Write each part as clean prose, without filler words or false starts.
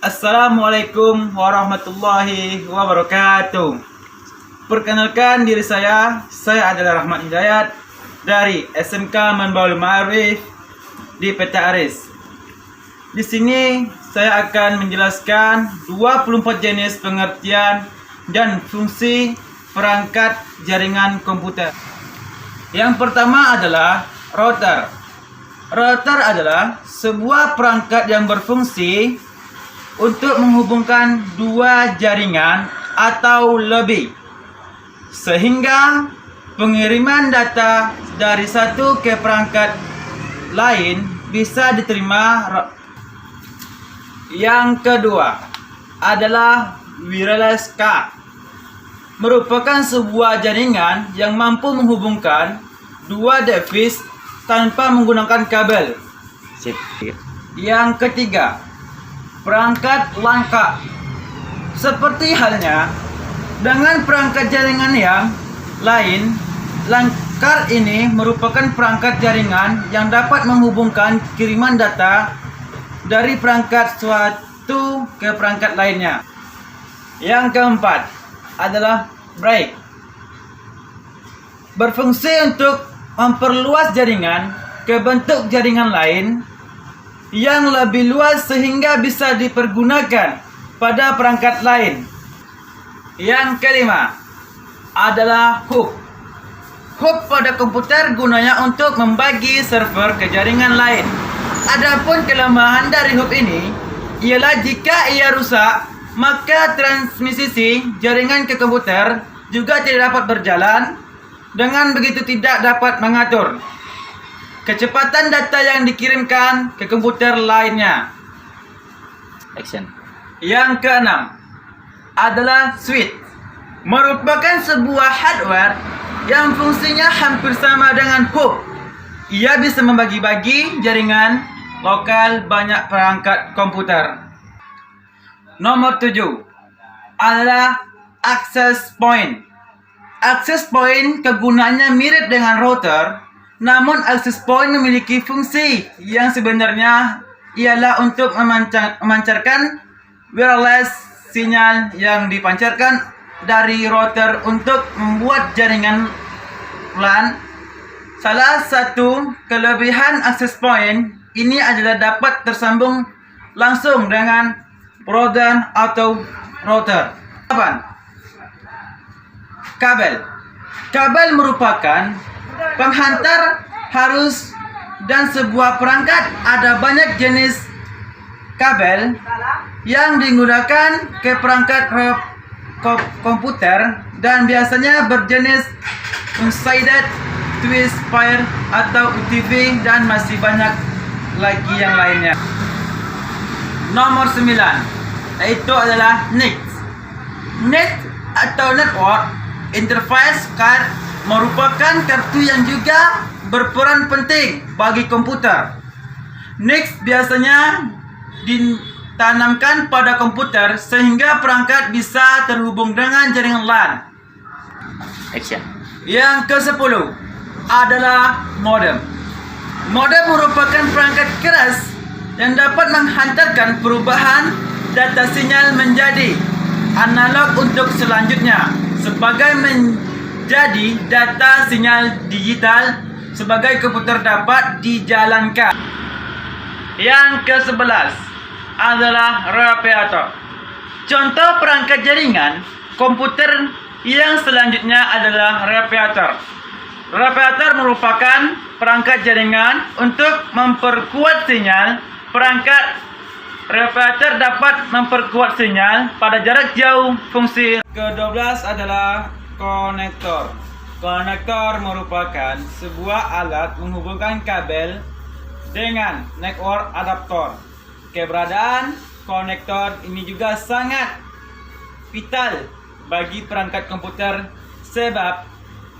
Assalamualaikum warahmatullahi wabarakatuh. Perkenalkan diri saya adalah Rahmat Hidayat dari SMK Manbaul Ma'arif di PT Aris. Di sini saya akan menjelaskan 24 jenis pengertian dan fungsi perangkat jaringan komputer. Yang pertama adalah router. Router adalah sebuah perangkat yang berfungsi untuk menghubungkan dua jaringan atau lebih, sehingga pengiriman data dari satu ke perangkat lain bisa diterima. Yang kedua adalah wireless card. Merupakan sebuah jaringan yang mampu menghubungkan dua device tanpa menggunakan kabel. Yang ketiga, perangkat langka. Seperti halnya dengan perangkat jaringan yang lain, langkar ini merupakan perangkat jaringan yang dapat menghubungkan kiriman data dari perangkat suatu ke perangkat lainnya. Yang keempat adalah break. Berfungsi untuk memperluas jaringan ke bentuk jaringan lain yang lebih luas sehingga bisa dipergunakan pada perangkat lain. Yang kelima adalah hub. Hub pada komputer gunanya untuk membagi server ke jaringan lain. Adapun kelemahan dari hub ini ialah jika ia rusak, maka transmisi jaringan ke komputer juga tidak dapat berjalan. Dengan begitu tidak dapat mengatur kecepatan data yang dikirimkan ke komputer lainnya. Yang keenam adalah switch. Merupakan sebuah hardware yang fungsinya hampir sama dengan hub. Ia bisa membagi-bagi jaringan lokal banyak perangkat komputer. Nomor 7 adalah access point. Access point kegunaannya mirip dengan router, namun access point memiliki fungsi yang sebenarnya ialah untuk memancarkan wireless sinyal yang dipancarkan dari router untuk membuat jaringan LAN. Salah satu kelebihan access point ini adalah dapat tersambung langsung dengan modem atau router. 8. Kabel. Kabel merupakan penghantar arus dan sebuah perangkat. Ada banyak jenis kabel yang digunakan ke perangkat komputer dan biasanya berjenis one-sided, twist pair atau UTV dan masih banyak lagi yang lainnya. Nomor 9 yaitu adalah NIC. NIC atau Network Interface Card merupakan kartu yang juga berperan penting bagi komputer. NIC biasanya ditanamkan pada komputer sehingga perangkat bisa terhubung dengan jaringan LAN. Yang ke-10 adalah modem. Modem merupakan perangkat keras yang dapat menghantarkan perubahan data sinyal menjadi analog untuk selanjutnya sebagai menjadi data sinyal digital sebagai komputer dapat dijalankan. Yang ke-11 adalah radiator. Contoh perangkat jaringan komputer yang selanjutnya adalah radiator. Radiator merupakan perangkat jaringan untuk memperkuat sinyal. Perangkat radiator dapat memperkuat sinyal pada jarak jauh. Fungsi ke-12 adalah konektor. Konektor merupakan sebuah alat menghubungkan kabel dengan network adaptor. Keberadaan konektor ini juga sangat vital bagi perangkat komputer, sebab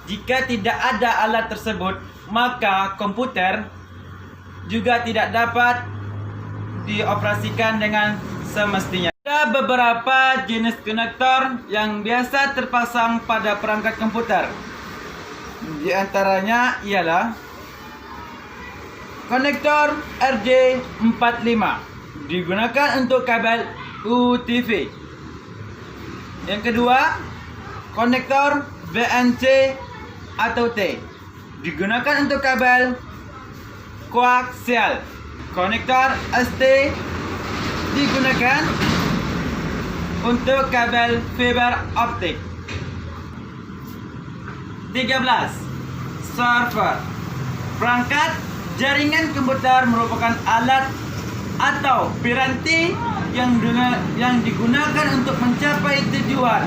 jika tidak ada alat tersebut, maka komputer juga tidak dapat dioperasikan dengan semestinya. Ada beberapa jenis konektor yang biasa terpasang pada perangkat komputer. Di antaranya ialah konektor RJ45, digunakan untuk kabel UTV. Yang kedua, konektor VNC atau T digunakan untuk kabel koaksial. Konektor ST digunakan untuk kabel fiber optik. 13. Server. Perangkat jaringan komputer merupakan alat atau piranti yang digunakan untuk mencapai tujuan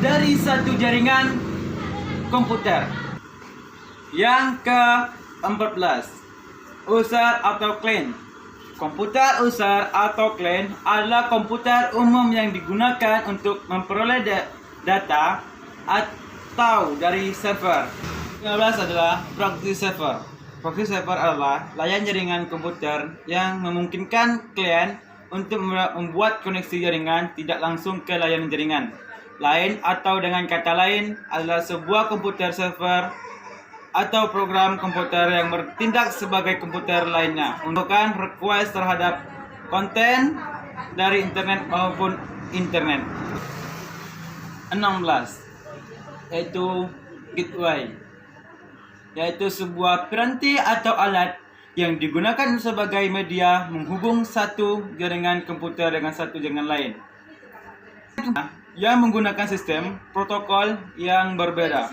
dari satu jaringan komputer. Yang ke-14, user atau client. Komputer user atau client adalah komputer umum yang digunakan untuk memperoleh data atau dari server. 15 adalah proxy server. Proxy server adalah layanan jaringan komputer yang memungkinkan klien untuk membuat koneksi jaringan tidak langsung ke layanan jaringan lain, atau dengan kata lain adalah sebuah komputer server atau program komputer yang bertindak sebagai komputer lainnya untuk request terhadap konten dari internet maupun internet. 16, yaitu gateway, yaitu sebuah piranti atau alat yang digunakan sebagai media menghubung satu jaringan komputer dengan satu jaringan lain, yang menggunakan sistem protokol yang berbeda.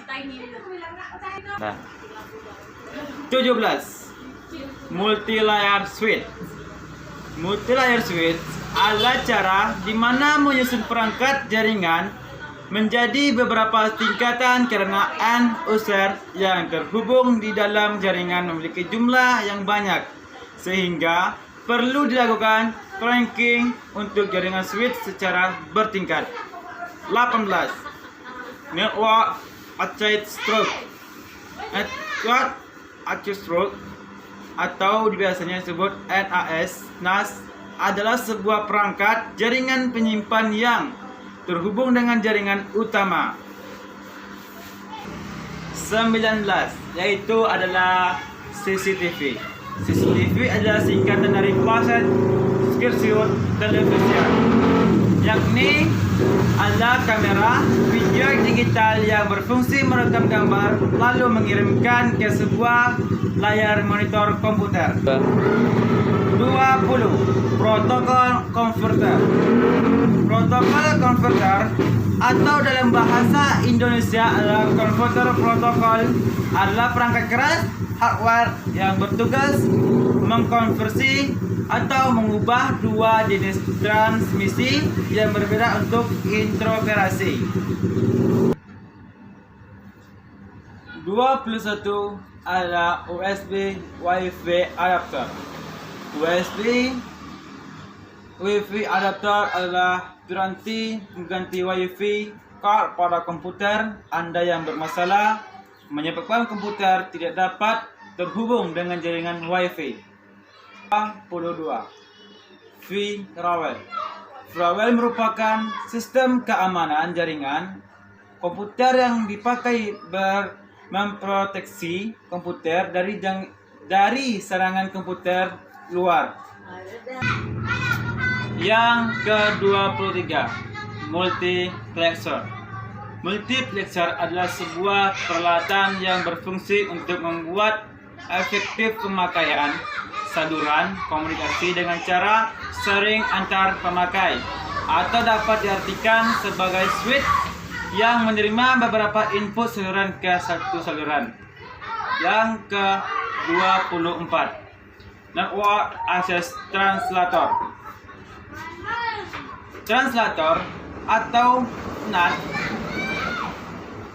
17. Multi-layer switch. Multi-layer switch adalah cara di mana menyusun perangkat jaringan menjadi beberapa tingkatan karena end user yang terhubung di dalam jaringan memiliki jumlah yang banyak, sehingga perlu dilakukan cranking untuk jaringan switch secara bertingkat. 18. Network Attached Stroke. Network Attached Stroke atau biasanya disebut NAS adalah sebuah perangkat jaringan penyimpan yang terhubung dengan jaringan utama. 19, yaitu adalah CCTV. CCTV adalah singkatan dari Closed Circuit Television, yakni adalah kamera video digital yang berfungsi merekam gambar lalu mengirimkan ke sebuah layar monitor komputer. 20. Protokol converter. Protokol converter atau dalam bahasa Indonesia adalah converter protokol adalah perangkat keras hardware yang bertugas mengkonversi atau mengubah dua jenis transmisi yang berbeda untuk interoperasi. 21 adalah USB Wi-Fi adapter. USB Wi-Fi adapter adalah piranti mengganti Wi-Fi card pada komputer Anda yang bermasalah, menyebabkan komputer tidak dapat terhubung dengan jaringan Wi-Fi. 22. Firewall. Firewall merupakan sistem keamanan jaringan komputer yang dipakai memproteksi komputer dari serangan komputer luar. Yang ke-23, multiplexer. Multiplexer adalah sebuah peralatan yang berfungsi untuk membuat efektif pemakaian saluran komunikasi dengan cara sharing antar pemakai, atau dapat diartikan sebagai switch yang menerima beberapa input saluran ke satu saluran. Yang ke-24, Network Access Translator. Translator atau NAT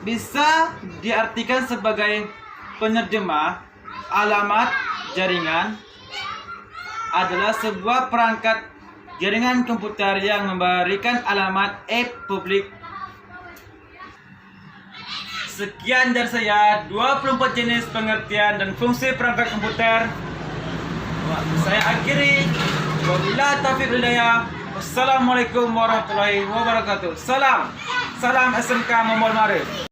bisa diartikan sebagai penerjemah alamat jaringan, adalah sebuah perangkat jaringan komputer yang memberikan alamat publik. Sekian dari saya 24 jenis pengertian dan fungsi perangkat komputer. Saya akhiri. Wabillahi taufiq wal hidayah. Wassalamualaikum warahmatullahi wabarakatuh. Salam SMK Muhammad Marif.